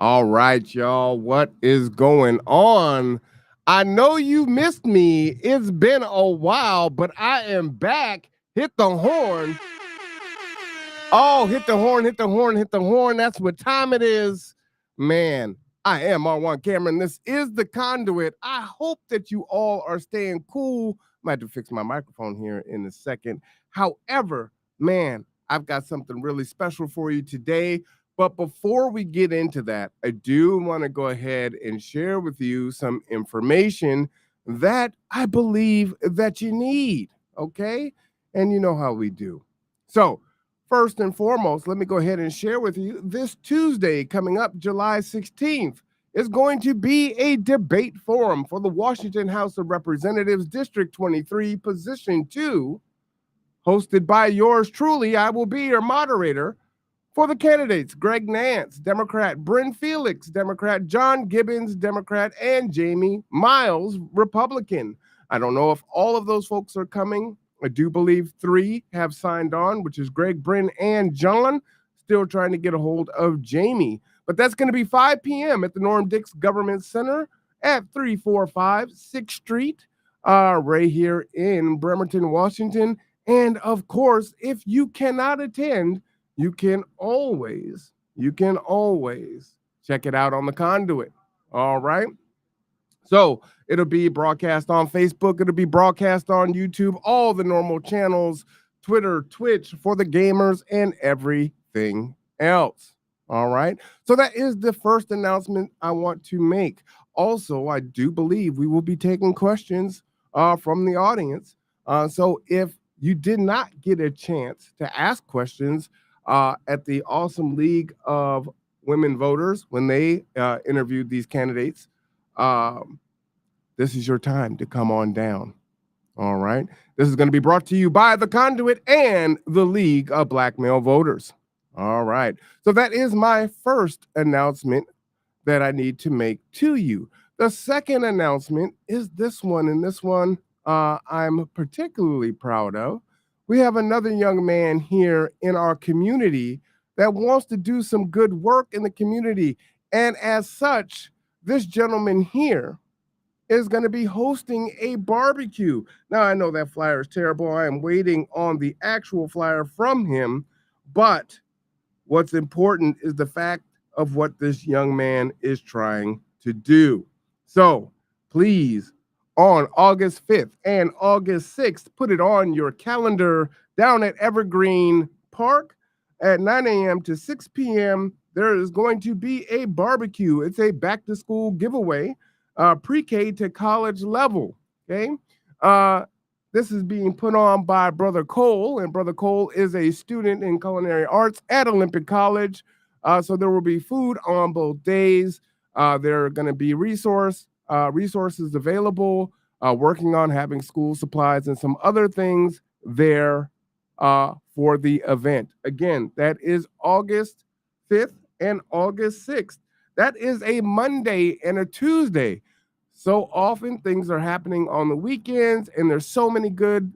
All right, y'all. What is going on? I know you missed me. It's been a while, but I am back. Hit the horn. Oh, hit the horn, hit the horn, hit the horn. That's what time it is. Man, I am R1 Cameron. This is the conduit. I hope that you all are staying cool. I might have to fix my microphone here in a second. However, man, I've got something really special for you today. But before we get into that, I do want to go ahead and share with you some information that I believe that you need. Okay. And you know how we do. So, first and foremost, let me go ahead and share with you this Tuesday coming up, July 16th, is going to be a debate forum for the Washington House of Representatives, District 23, Position 2, hosted by yours truly. I will be your moderator for the candidates: Greg Nance, Democrat; Bryn Felix, Democrat; John Gibbons, Democrat; and Jamie Miles, Republican. I don't know if all of those folks are coming. I do believe 3 have signed on, which is Greg, Bryn, and John. Still trying to get a hold of Jamie. But that's going to be 5 p.m. at the Norm Dix Government Center at 345 6th Street, right here in Bremerton, Washington. And of course, if you cannot attend, you can always check it out on the conduit. All right. So it'll be broadcast on Facebook. It'll be broadcast on YouTube, all the normal channels, Twitter, Twitch for the gamers, and everything else. All right. So that is the first announcement I want to make. Also, I do believe we will be taking questions from the audience. So if you did not get a chance to ask questions at the Awesome League of Women Voters when they interviewed these candidates, this is your time to come on down. All right. This is going to be brought to you by the Conduit and the League of Black Male Voters. All right. So that is my first announcement that I need to make to you. The second announcement is this one, and this one I'm particularly proud of. We have another young man here in our community that wants to do some good work in the community. And as such, this gentleman here is going to be hosting a barbecue. Now, I know that flyer is terrible. I am waiting on the actual flyer from him. But what's important is the fact of what this young man is trying to do. So please, on August 5th and August 6th, put it on your calendar down at Evergreen Park at 9 a.m. to 6 p.m. There is going to be a barbecue. It's a back to school giveaway, pre-K to college level. Okay. This is being put on by Brother Cole, and Brother Cole is a student in culinary arts at Olympic College. So there will be food on both days. There are going to be resources available, working on having school supplies and some other things there for the event. Again, that is August 5th and August 6th. That is a Monday and a Tuesday. So often things are happening on the weekends, and there's so many good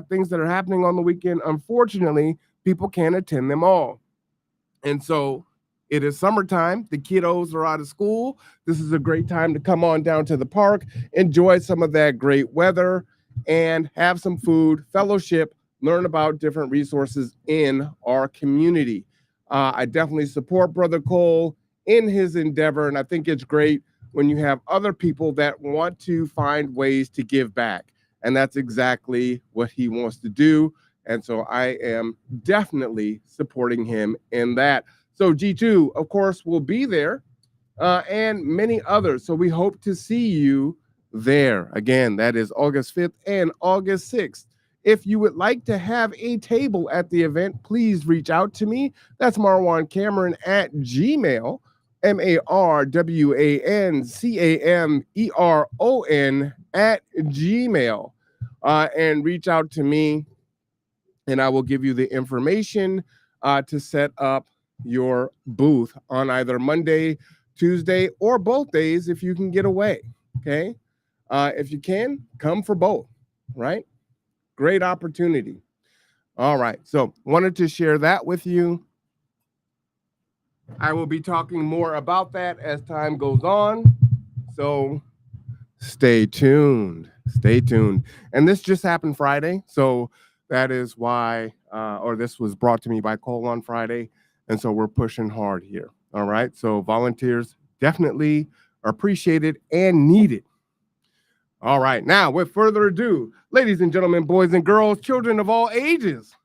things that are happening on the weekend. Unfortunately, people can't attend them all. And so it is summertime. The kiddos are out of school. This is a great time to come on down to the park, enjoy some of that great weather, and have some food, fellowship, learn about different resources in our community. I definitely support Brother Cole in his endeavor, and I think it's great when you have other people that want to find ways to give back. And that's exactly what he wants to do. And so I am definitely supporting him in that. So G2, of course, will be there, and many others. So we hope to see you there. Again, that is August 5th and August 6th. If you would like to have a table at the event, please reach out to me. That's Marwan Cameron at Gmail, MarwanCameron at Gmail, and reach out to me, and I will give you the information to set up your booth on either Monday, Tuesday, or both days if you can get away. Okay. If you can, come for both, right? Great opportunity. All right. So wanted to share that with you. I will be talking more about that as time goes on. So stay tuned. Stay tuned. And this just happened Friday. So that is why, or this was brought to me by Cole on Friday. And so we're pushing hard here. All right. So volunteers definitely are appreciated and needed. All right. Now, with further ado, ladies and gentlemen, boys and girls, children of all ages,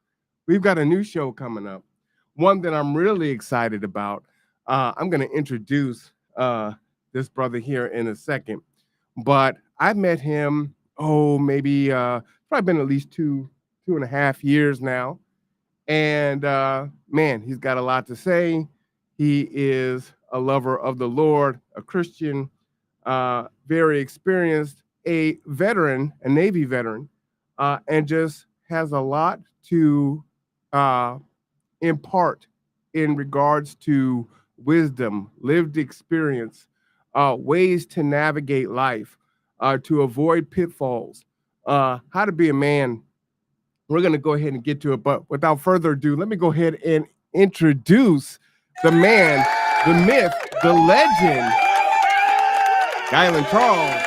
we've got a new show coming up. One that I'm really excited about. I'm going to introduce this brother here in a second, but I met him, maybe probably been at least 2.5 years now. And man, he's got a lot to say. He is a lover of the Lord, a Christian, very experienced, a veteran, a Navy veteran, and just has a lot to uh, impart in regards to wisdom, lived experience, ways to navigate life, to avoid pitfalls, how to be a man. We're going to go ahead and get to it. But without further ado, let me go ahead and introduce the man, the myth, the legend, Guyland Charles.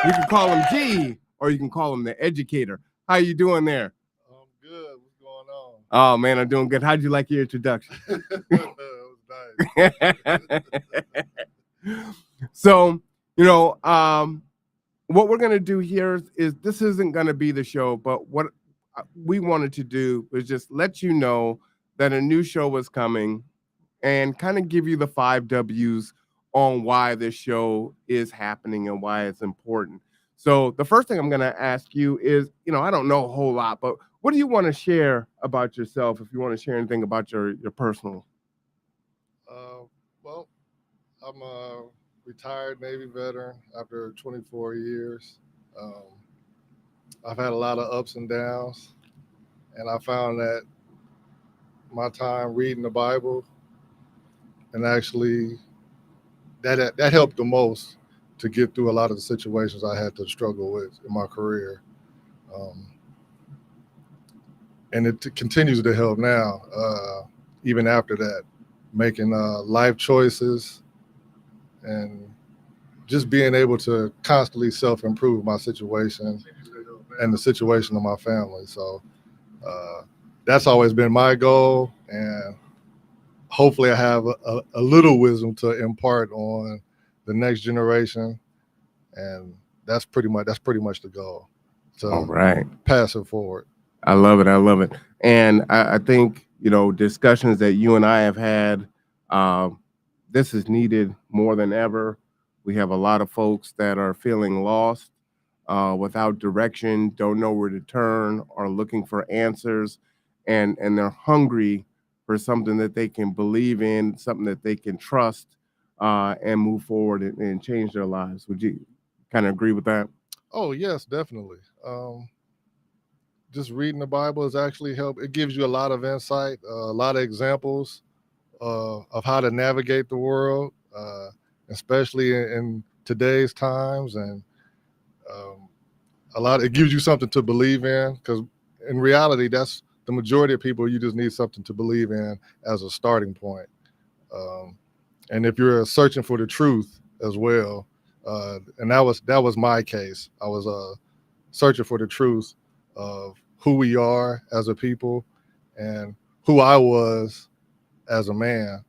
You can call him G, or you can call him the Educator. How you doing there? I'm good. What's going on? Oh man, I'm doing good. How'd you like your introduction? It was nice. So, what we're gonna do here is this isn't gonna be the show, but what we wanted to do was just let you know that a new show was coming and kind of give you the 5 W's on why this show is happening and why it's important. So the first thing I'm going to ask you is, I don't know a whole lot, but what do you want to share about yourself? If you want to share anything about your personal. Well, I'm a retired Navy veteran after 24 years. Um, I've had a lot of ups and downs, and I found that my time reading the Bible and actually that helped the most to get through a lot of the situations I had to struggle with in my career. Um, and it continues to help now, even after that, making life choices and just being able to constantly self-improve my situation and the situation of my family. So uh, that's always been my goal, and hopefully I have a little wisdom to impart on the next generation, and that's pretty much the goal, All to right. pass it forward. I love it. I love it. And I think, discussions that you and I have had, um, this is needed more than ever. We have a lot of folks that are feeling lost, without direction, don't know where to turn, are looking for answers, and they're hungry for something that they can believe in, something that they can trust, and move forward and change their lives. Would you kind of agree with that? Oh yes, definitely. Just reading the Bible has actually helped. It gives you a lot of insight, a lot of examples of how to navigate the world, especially in today's times, and um, it gives you something to believe in, because in reality, that's the majority of people. You just need something to believe in as a starting point. Um, and if you're searching for the truth as well, and that was my case. I was searching for the truth of who we are as a people and who I was as a man,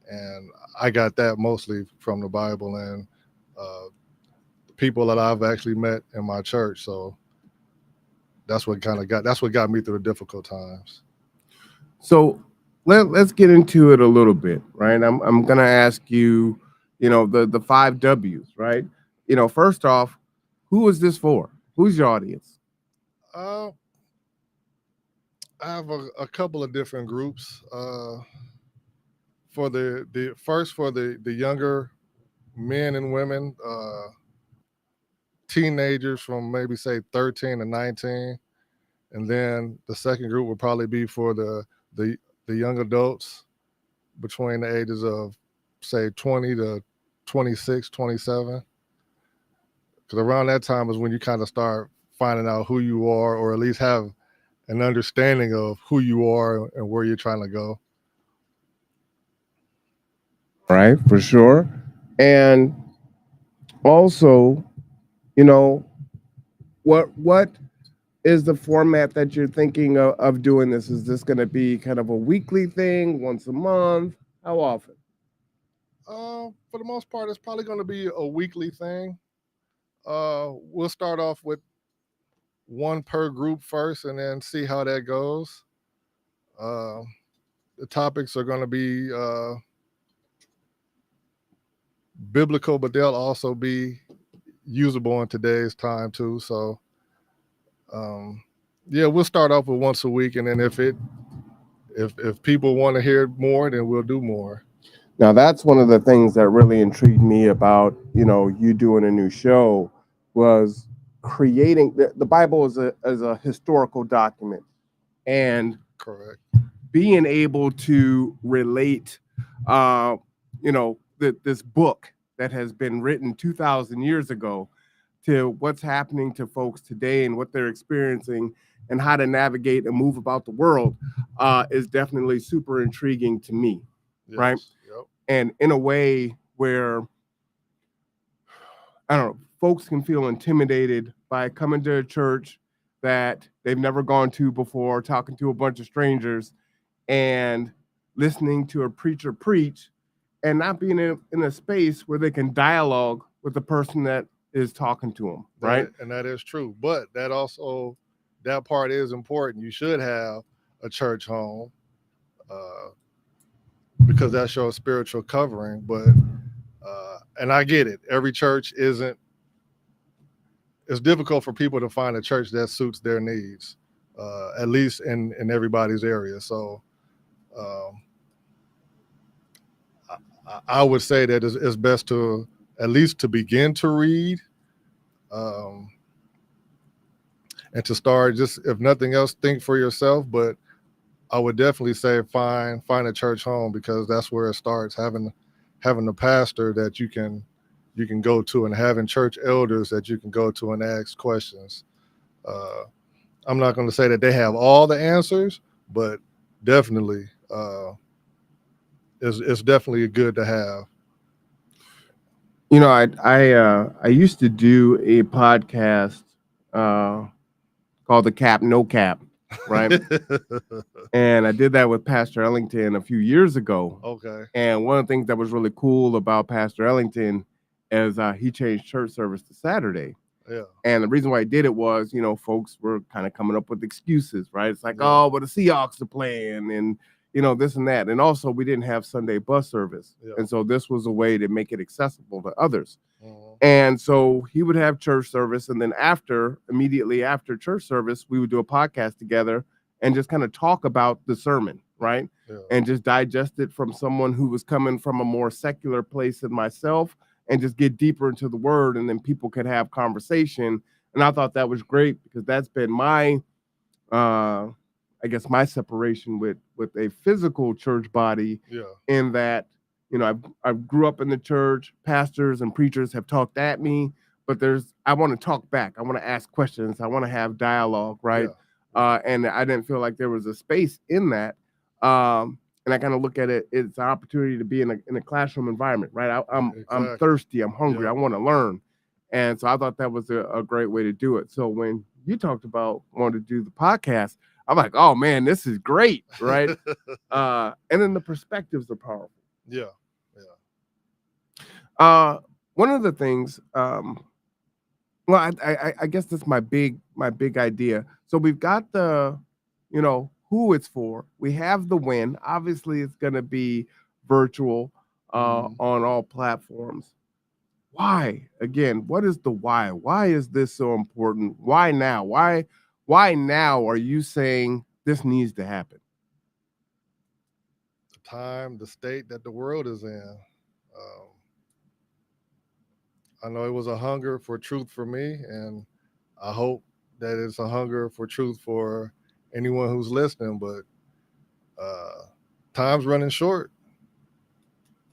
and I got that mostly from the Bible and uh, people that I've actually met in my church. So that's what got me through the difficult times. So let's get into it a little bit, right? I'm gonna ask you, the 5 W's, right? First off, who is this for? Who's your audience? Uh, I have a couple of different groups. For the first, for the younger men and women, teenagers from maybe say 13 to 19, and then the second group would probably be for the the young adults between the ages of say 20 to 26, 27. Because around that time is when you kind of start finding out who you are, or at least have an understanding of who you are and where you're trying to go. right? For sure. And also, you know, what is the format that you're thinking of doing this? Is this going to be kind of a weekly thing, once a month? How often? For the most part, it's probably going to be a weekly thing. We'll start off with one per group first, and then see how that goes. Uh, the topics are going to be biblical, but they'll also be usable in today's time too. So, um, yeah, we'll start off with once a week, and then if people want to hear more, then we'll do more. Now, that's one of the things that really intrigued me about, you doing a new show was creating the Bible is a historical document, and Correct. being able to relate, this book that has been written 2,000 years ago to what's happening to folks today and what they're experiencing and how to navigate and move about the world is definitely super intriguing to me, right? Yes. Yep. And in a way where, I don't know, folks can feel intimidated by coming to a church that they've never gone to before, talking to a bunch of strangers, and listening to a preacher preach and not being in a space where they can dialogue with the person that is talking to them, right? And that is true. But that part is important. You should have a church home uh, because that's your spiritual covering. But and I get it. Every church isn't. It's difficult for people to find a church that suits their needs, at least in everybody's area. So um, I would say that it's best to at least to begin to read. Um, and to start, just if nothing else, think for yourself. But I would definitely say find a church home, because that's where it starts. Having a pastor that you can go to, and having church elders that you can go to and ask questions. Uh, I'm not going to say that they have all the answers, but definitely it's definitely good to have. I used to do a podcast uh, called the Cap No Cap, right? And I did that with Pastor Ellington a few years ago. Okay. And one of the things that was really cool about Pastor Ellington is he changed church service to Saturday. Yeah. And the reason why I did it was, folks were kind of coming up with excuses, right? It's like, Yeah. oh, but the Seahawks are playing and, this and that. And also, we didn't have Sunday bus service. Yeah. And so this was a way to make it accessible to others. Mhm. And so he would have church service. And then immediately after church service, we would do a podcast together and just kind of talk about the sermon, right? Yeah. And just digest it from someone who was coming from a more secular place than myself, and just get deeper into the word, and then people could have conversation. And I thought that was great, because that's been my I guess my separation with a physical church body, Yeah. in that, I grew up in the church, pastors and preachers have talked at me, but I want to talk back, I want to ask questions, I want to have dialogue, right? And I didn't feel like there was a space in that. And I kind of look at it, it's an opportunity to be in a classroom environment, right? I'm Exactly. thirsty, I'm hungry, Yeah. I want to learn. And so I thought that was a great way to do it. So when you talked about wanting to do the podcast, I'm like, oh man, this is great, right? And then the perspectives are powerful. Yeah. One of the things, well, I guess that's my big idea. So we've got the, who it's for. We have the when. Obviously, it's going to be virtual Mhm. on all platforms. Why? Again, what is the why? Why is this so important? Why now? Why now are you saying this needs to happen? The time, the state that the world is in. Um, I know it was a hunger for truth for me, and I hope that it's a hunger for truth for anyone who's listening. But uh, time's running short.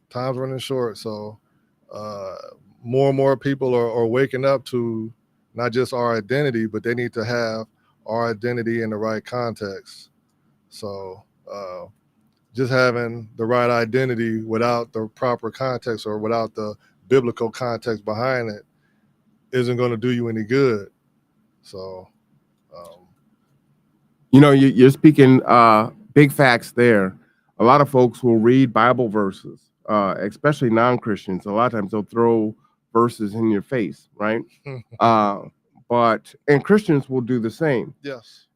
Time's running short. So uh, more and more people are waking up to not just our identity, but they need to have our identity in the right context. So just having the right identity without the proper context or without the biblical context behind it isn't going to do you any good. So, um, You're speaking big facts there. A lot of folks will read Bible verses, especially non-Christians. A lot of times they'll throw verses in your face, right? Uh, and Christians will do the same. yes,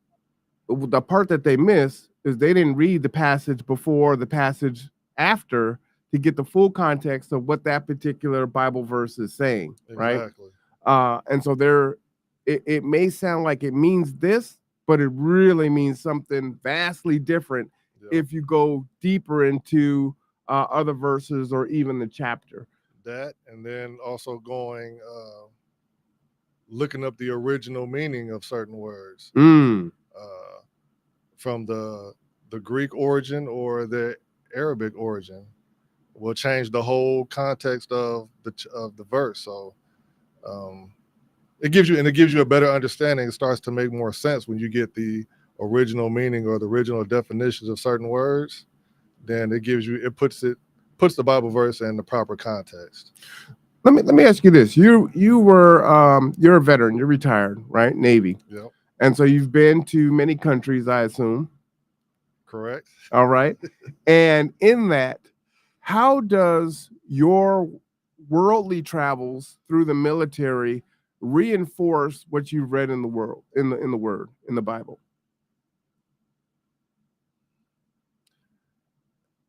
The part that they miss is they didn't read the passage before the passage after to get the full context of what that particular Bible verse is saying, right? exactly. And so it may sound like it means this, but it really means something vastly different Yeah. if you go deeper into other verses or even the chapter. That, and then also going, looking up the original meaning of certain words Mm. from the Greek origin or the Arabic origin will change the whole context of the verse. So um, it gives you a better understanding. It starts to make more sense when you get the original meaning or the original definitions of certain words. Then it puts the Bible verse in the proper context. Let me ask you this: you're a veteran, you're retired, right? Navy, Yep, and so you've been to many countries, I assume. correct. All right, and in that, how does your worldly travels through the military reinforce what you've read in the world, in the word, in the Bible?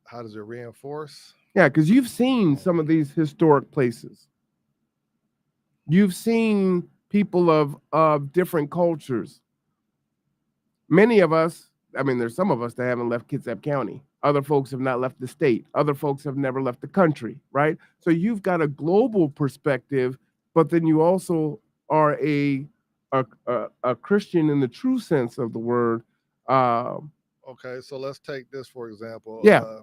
How does it reinforce? Yeah, because you've seen some of these historic places. You've seen people of different cultures. Many of us, I mean, there's some of us that haven't left Kitsap County. Other folks have not left the state. Other folks have never left the country, right? So you've got a global perspective, but then you also are a Christian in the true sense of the word. Uh, Okay, so let's take this for example. yeah.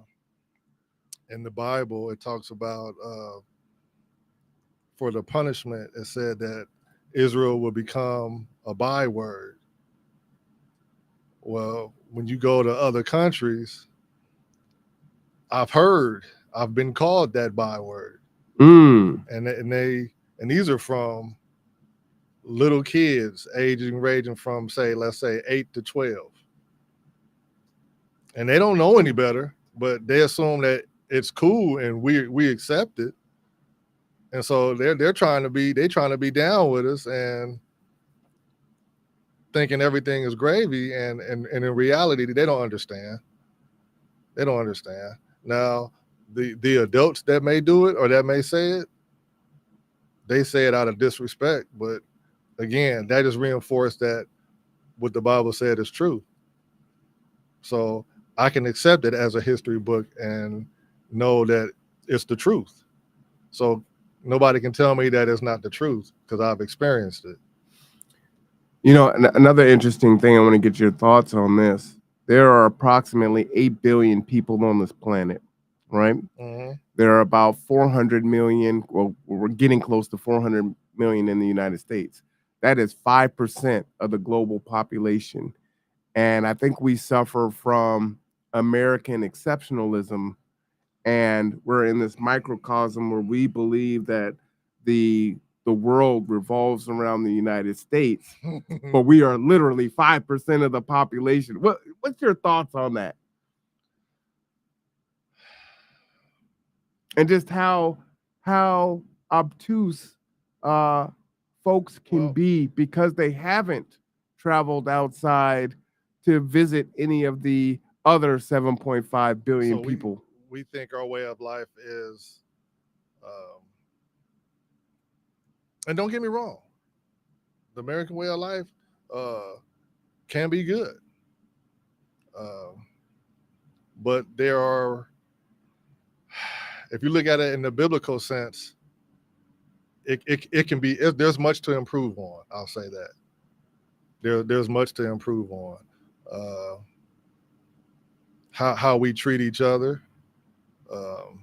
In the Bible, it talks about for the punishment, it said that Israel will become a byword. Well, when you go to other countries, I've been called that byword, Mm. and these are from little kids, ranging from let's say 8 to 12, and they don't know any better, but they assume that it's cool and we accept it, and so they're trying to be down with us and thinking everything is gravy, and in reality they don't understand. They don't understand. Now, the adults that may do it or that may say it, they say it out of disrespect. But again, that just reinforced that what the Bible said is true. So I can accept it as a history book and know that it's the truth. So nobody can tell me that it's not the truth because I've experienced it. Another interesting thing I want to get your thoughts on this. There are approximately 8 billion people on this planet, right? Mm-hmm. There are about 400 million. Well, we're getting close to 400 million in the United States. That is 5% of the global population. And I think we suffer from American exceptionalism. And we're in this microcosm where we believe that the the world revolves around the United States, but we are literally 5% of the population. What's your thoughts on that? And just how obtuse folks can be because they haven't traveled outside to visit any of the other 7.5 billion people. We think our way of life is, and don't get me wrong, the American way of life can be good, but there are, if you look at it in the biblical sense, it can be. There's much to improve on. I'll say that there's much to improve on. Uh, how we treat each other, um,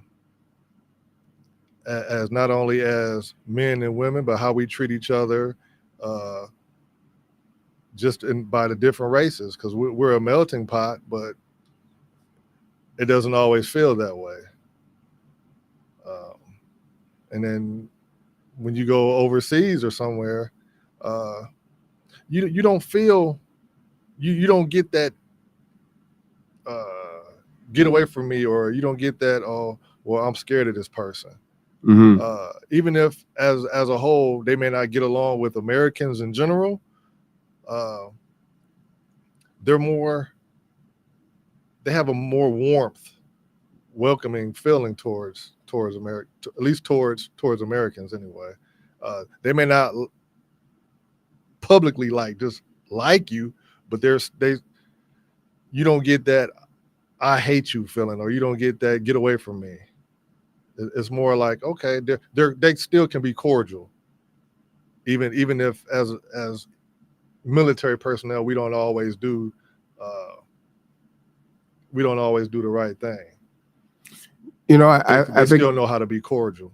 as not only as men and women, but how we treat each other, uh, by the different races, because we're a melting pot. But it doesn't always feel that way. Um, and then when you go overseas or somewhere, uh, you don't feel you don't get that uh, get away from me, or you don't get that, oh, well, I'm scared of this person. Mm-hmm. Even if as a whole they may not get along with Americans in general, uh, they're more they have a more warmth, welcoming feeling towards America, at least towards Americans anyway. They may not publicly just like you, but they you don't get that I hate you feeling, or you don't get that get away from me. It's more like, okay, they still can be cordial, even if as military personnel uh, we don't always do the right thing. You know, They still know how to be cordial.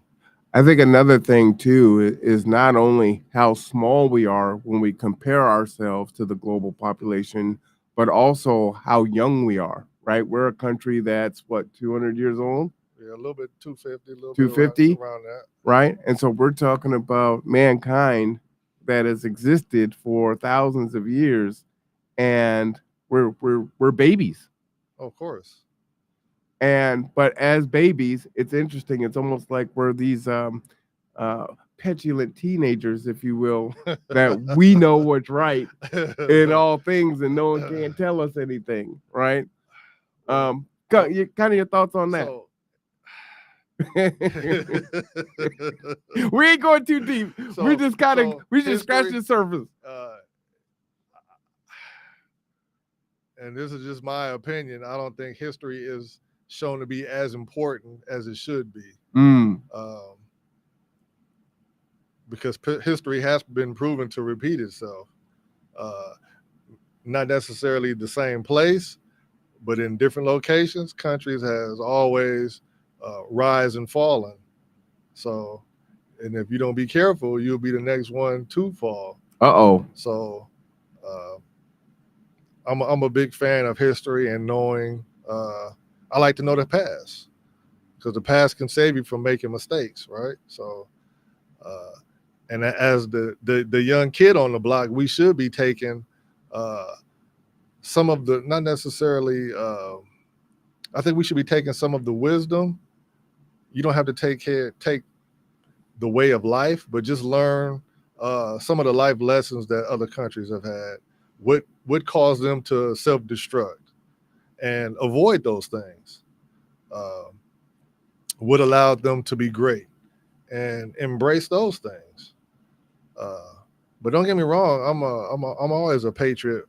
I think another thing too is not only how small we are when we compare ourselves to the global population, but also how young we are, right? We're a country that's what, 200 years old? Yeah, a little bit 250, a little bit 250, around that. right? And so we're talking about mankind that has existed for thousands of years, and we're babies. Of course. But as babies, it's interesting. It's almost like we're these uh, petulant teenagers, if you will, that we know what's right in all things, and no one can tell us anything, right? Kind of your thoughts on that. So, we ain't going too deep. We just scratched the surface. And this is just my opinion. I don't think history is shown to be as important as it should be. Because history has been proven to repeat itself. Not necessarily the same place, but in different locations, countries has always rise and fallen. So, and if you don't be careful, you'll be the next one to fall. So, I'm a big fan of history and knowing. I like to know the past, because the past can save you from making mistakes, right? So, and as the young kid on the block, we should be taking some of the, not necessarily. I think we should be taking some of the wisdom. You don't have to take the way of life, but just learn some of the life lessons that other countries have had. What caused them to self-destruct, and avoid those things. What allowed them to be great, and embrace those things. But don't get me wrong, I'm always a patriot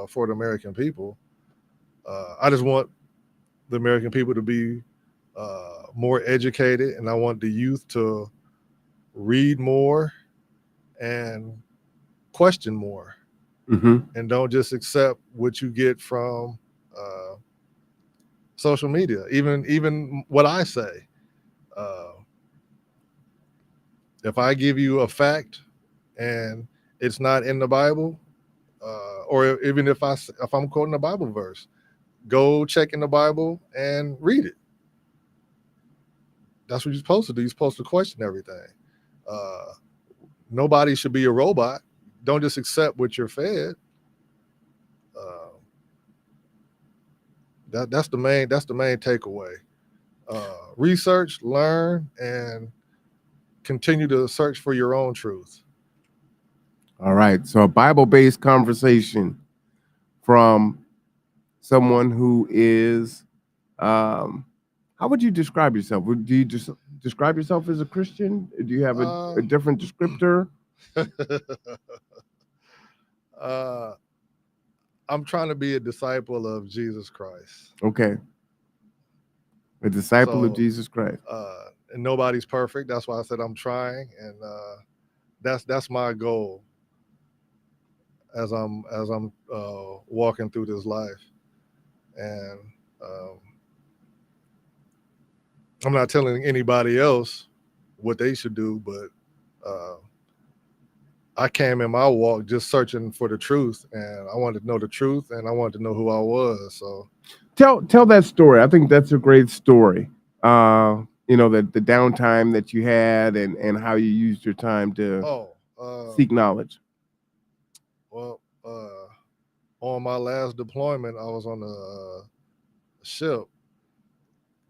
for the American people. I just want the American people to be more educated, and I want the youth to read more and question more, and don't just accept what you get from social media. Even what I say, if I give you a fact and it's not in the Bible, or even if I'm quoting a Bible verse, go check in the Bible and read it. That's what you're supposed to do. You're supposed to question everything. Nobody should be a robot. Don't just accept what you're fed. That's the main takeaway. Research, learn, and continue to search for your own truth. All right. So a Bible-based conversation from someone who is, how would you describe yourself? Do you just describe yourself as a Christian? Do you have a different descriptor? I'm trying to be a disciple of Jesus Christ. Okay. A disciple of Jesus Christ. And nobody's perfect. That's why I said I'm trying, and that's my goal as I'm walking through this life. And I'm not telling anybody else what they should do, but I came in my walk just searching for the truth, and I wanted to know the truth, and I wanted to know who I was. So Tell that story. I think that's a great story. The downtime that you had and how you used your time to Oh, seek knowledge. well, on my last deployment, I was on a ship,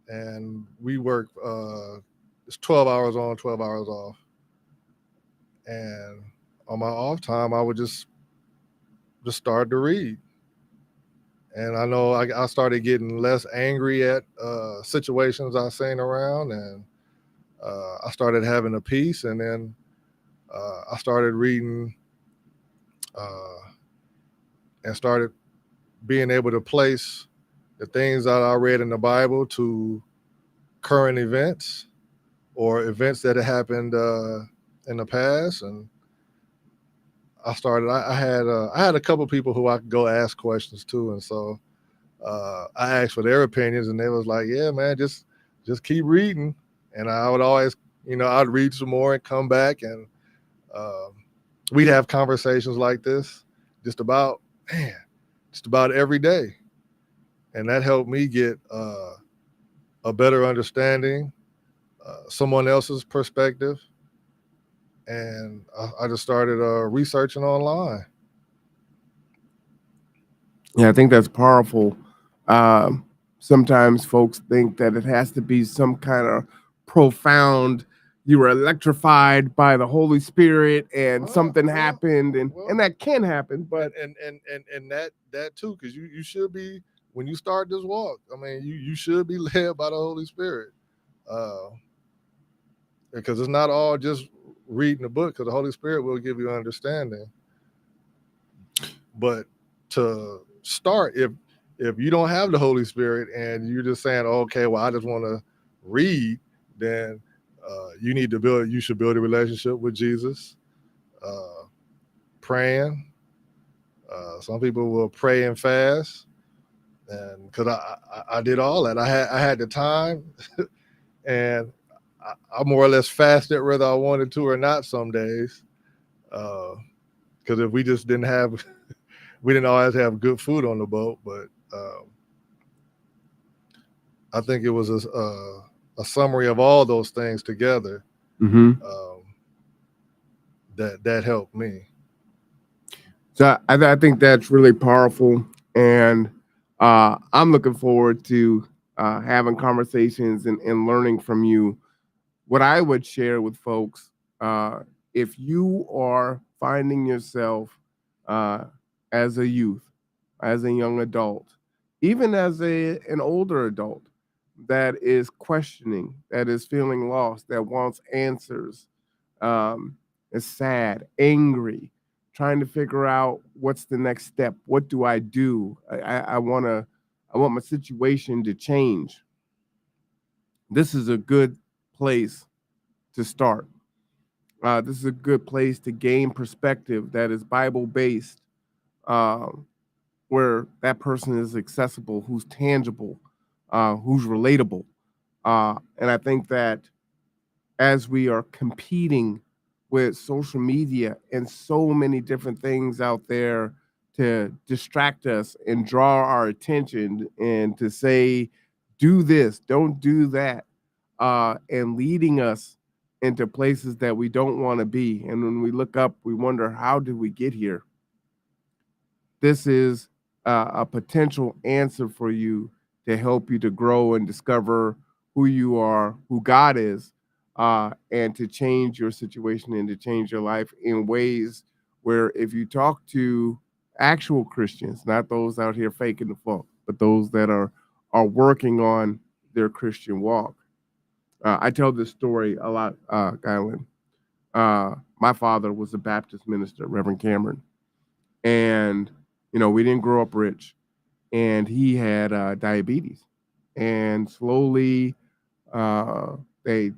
and we worked. It's 12 hours on, 12 hours off, and on my off time, I would just start to read. And I know I started getting less angry at situations I seen around, and I started having a peace, and then I started reading uh, and started being able to place the things that I read in the Bible to current events or events that had happened in the past. And I had a couple people who I could go ask questions to, and so I asked for their opinions, and they was like, "Yeah, man, just keep reading." And I would always, I'd read some more and come back, and um, we'd have conversations like this, just about man, just about every day, and that helped me get a better understanding, someone else's perspective, and I just started researching online. Yeah, I think that's powerful. Um, Sometimes folks think that it has to be some kind of profound. You were electrified by the Holy Spirit, and something Well, happened, and well, that can happen. But and that too, because you should be, when you start this walk. I mean, you should be led by the Holy Spirit, uh, because it's not all just reading the book. Because the Holy Spirit will give you understanding. But to start, if you don't have the Holy Spirit and you're just saying, okay, well, I just want to read, then you should build a relationship with Jesus, uh, praying. Some people will pray and fast, and because I did all that, I had the time, and I more or less fasted whether I wanted to or not some days. Because if we just didn't have, we didn't always have good food on the boat, but I think it was a summary of all those things together, mhm. um, that helped me. So I think that's really powerful, and I'm looking forward to having conversations and learning from you. What I would share with folks, uh, if you are finding yourself uh, as a youth, as a young adult, even as an older adult that is questioning, that is feeling lost, that wants answers, um, is sad, angry, trying to figure out what's the next step. What do I do? I want my situation to change. This is a good place to start. This is a good place to gain perspective that is Bible based, uh, where that person is accessible, who's tangible, who's relatable. And I think that as we are competing with social media and so many different things out there to distract us and draw our attention and to say, do this, don't do that, and leading us into places that we don't want to be. And when we look up, we wonder, how did we get here? This is a potential answer for you to help you to grow and discover who you are, who God is, and to change your situation and to change your life in ways where if you talk to actual Christians, not those out here faking the funk, but those that are working on their Christian walk. I tell this story a lot, Guyland. My father was a Baptist minister, Reverend Cameron, and we didn't grow up rich, and he had diabetes, and slowly they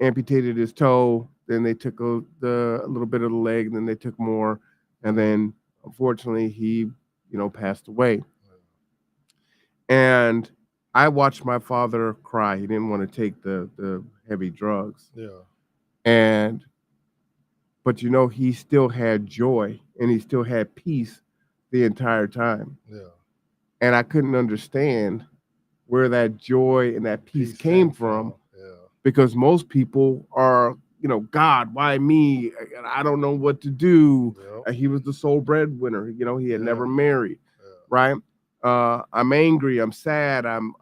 amputated his toe, then they took a little bit of the leg, and then they took more, and then unfortunately he passed away. And I watched my father cry. He didn't want to take the heavy drugs, Yeah, and but he still had joy and he still had peace the entire time. yeah, And I couldn't understand. where that joy and that peace came from, Yeah. because most people are, God, why me? I don't know what to do. Yep. He was the sole breadwinner. He had Yeah. never married, Yeah. right? I'm angry. I'm sad. I'm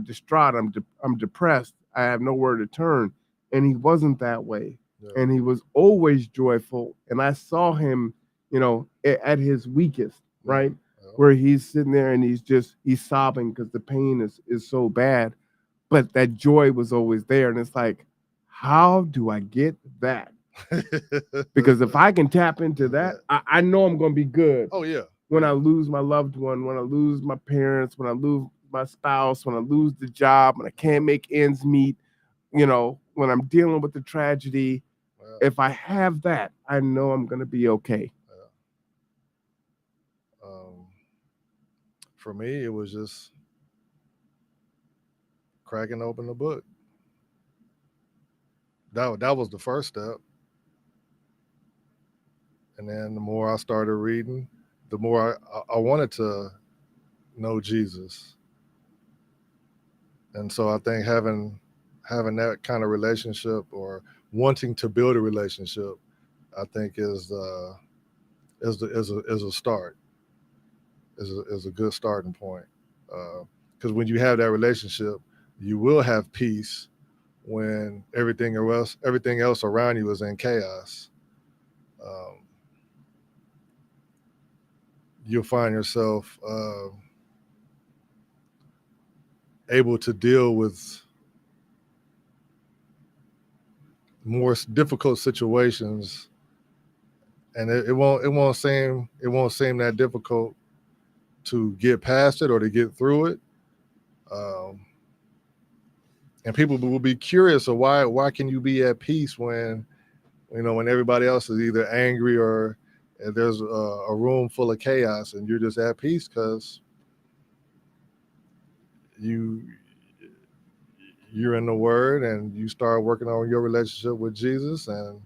distraught. I'm depressed. I have nowhere to turn. And he wasn't that way. Yeah. And he was always joyful. And I saw him, at his weakest, right? Yeah. Where he's sitting there and he's sobbing because the pain is so bad, but that joy was always there. And it's like, how do I get that? Because if I can tap into that, I know I'm going to be good. Oh yeah. When I lose my loved one, when I lose my parents, when I lose my spouse, when I lose the job, when I can't make ends meet, when I'm dealing with the tragedy, if I have that, I know I'm going to be okay. For me, it was just cracking open the book. That was the first step, and then the more I started reading, the more I wanted to know Jesus, and so I think having that kind of relationship or wanting to build a relationship, I think is a start, is a good starting point, because when you have that relationship, you will have peace when everything else around you is in chaos. Um, you'll find yourself able to deal with more difficult situations, and it won't seem that difficult to get past it or to get through it. Um, and people will be curious of why can you be at peace when when everybody else is either angry or there's a room full of chaos, and you're just at peace because you you're in the Word and you start working on your relationship with Jesus, and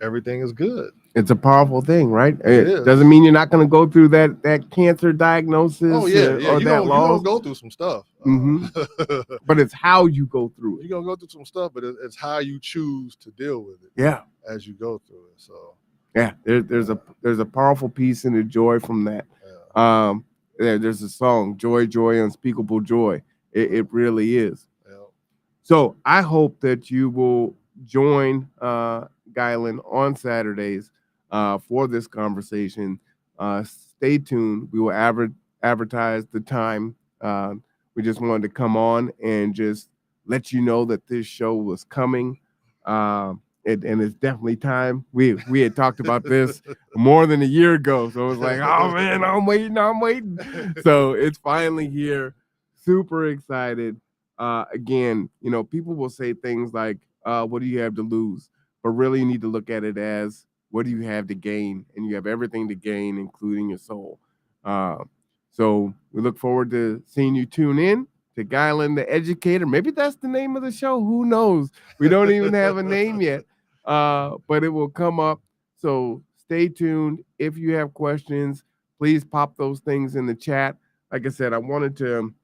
everything is good. It's a powerful thing, right? It It is. doesn't mean you're not going to go through that cancer diagnosis Oh yeah, yeah. or You that gonna you gonna loss. go through some stuff. Hmm. But it's how you go through it. You're gonna go through some stuff, but it's how you choose to deal with it. Yeah. As you go through it. So Yeah, there's a powerful piece and a joy from that. Um, there's a song, "Joy, Joy, Unspeakable Joy." It really is. yeah. So I hope that you will join Guyland on Saturdays for this conversation. Stay tuned. We will advertise the time. We just wanted to come on and just let you know that this show was coming. And it's definitely time. We had talked about this more than a year ago, so it was like, oh man, I'm waiting. So it's finally here. Super excited. Again, people will say things like, what do you have to lose? But really, you need to look at it as, what do you have to gain? And you have everything to gain, including your soul. Uh, so we look forward to seeing you tune in to Guyland the Educator. Maybe that's the name of the show. Who knows? We don't even have a name yet, but it will come up. So stay tuned. If you have questions, please pop those things in the chat. Like I said, I wanted to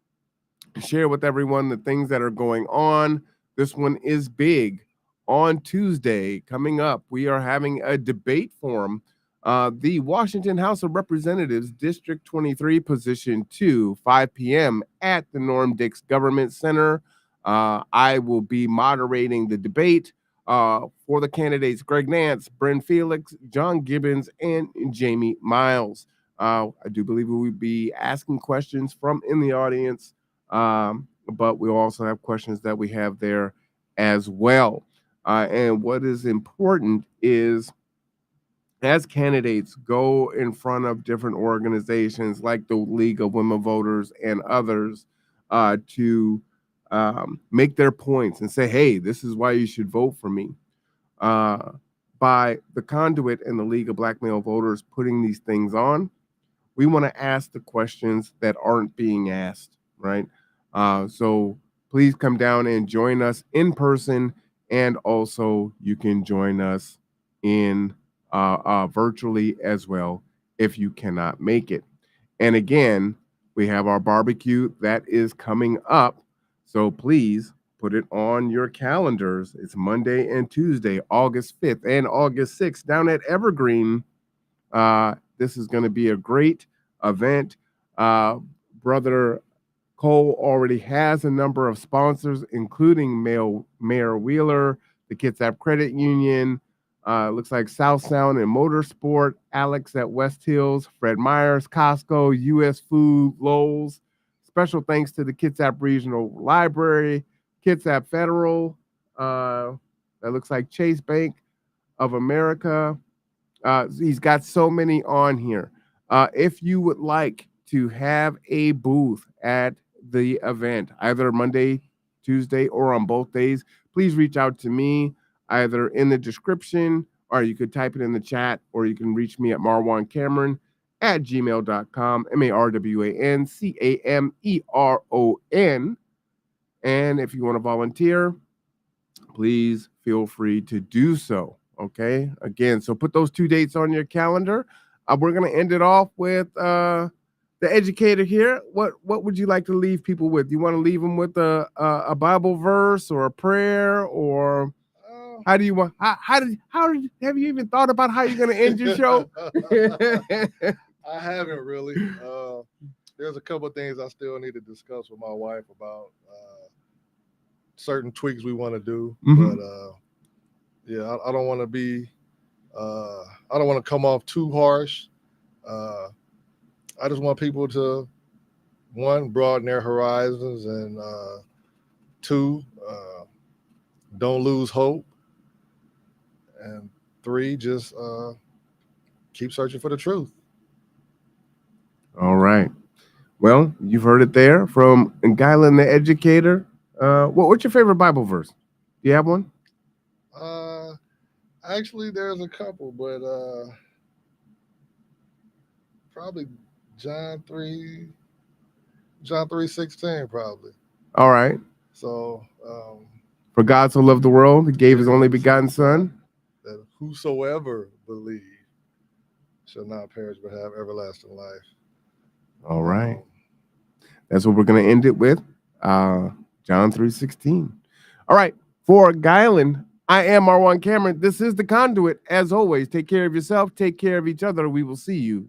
share with everyone the things that are going on. This one is big. On Tuesday, coming up, we are having a debate forum. The Washington House of Representatives, District 23, Position 2, 5 p.m. at the Norm Dix Government Center. I will be moderating the debate for the candidates Greg Nance, Bryn Felix, John Gibbons, and Jamie Miles. I do believe we will be asking questions from in the audience, but we'll also have questions that we have there as well. And what is important is, as candidates go in front of different organizations like the League of Women Voters and others to make their points and say, hey, this is why you should vote for me. By the Conduit and the League of Black Male Voters putting these things on, we want to ask the questions that aren't being asked, right? So please come down and join us in person, and also you can join us in virtually as well if you cannot make it. And again, We have our barbecue that is coming up. So please put it on your calendars. It's Monday and Tuesday, August 5th and August 6th down at Evergreen. This is going to be a great event. Brother Cole already has a number of sponsors, including Mayor Wheeler, the Kitsap Credit Union, looks like South Sound and Motorsport, Alex at West Hills, Fred Myers, Costco, U.S. Food, Lowe's. Special thanks to the Kitsap Regional Library, Kitsap Federal, that looks like Chase Bank of America. He's got so many on here. If you would like to have a booth at the event, either Monday, Tuesday, or on both days, please reach out to me either in the description, or you could type it in the chat, or you can reach me at marwancameron@gmail.com, MarwanCameron. And if you want to volunteer, please feel free to do so. Okay. Again, so put those 2 dates on your calendar. We're going to end it off with the educator here. What would you like to leave people with? You want to leave them with a Bible verse or a prayer, or how do you want? How have you even thought about how you're going to end your show? I haven't really. There's a couple of things I still need to discuss with my wife about certain tweaks we want to do, but yeah, I don't want to be. I don't want to come off too harsh. I just want people to, one, broaden their horizons, and two, don't lose hope, and three, just keep searching for the truth. All right. Well, you've heard it there from Guyland, the educator. What's your favorite Bible verse? Do you have one? Actually, there's a couple, but probably John 3:16, probably. All right. So, for God so loved the world, he gave his only begotten Son, that whosoever believe shall not perish but have everlasting life. All right. That's what we're going to end it with. John 3:16. All right. For Guyland, I am Marwan Cameron. This is The Conduit. As always, take care of yourself. Take care of each other. We will see you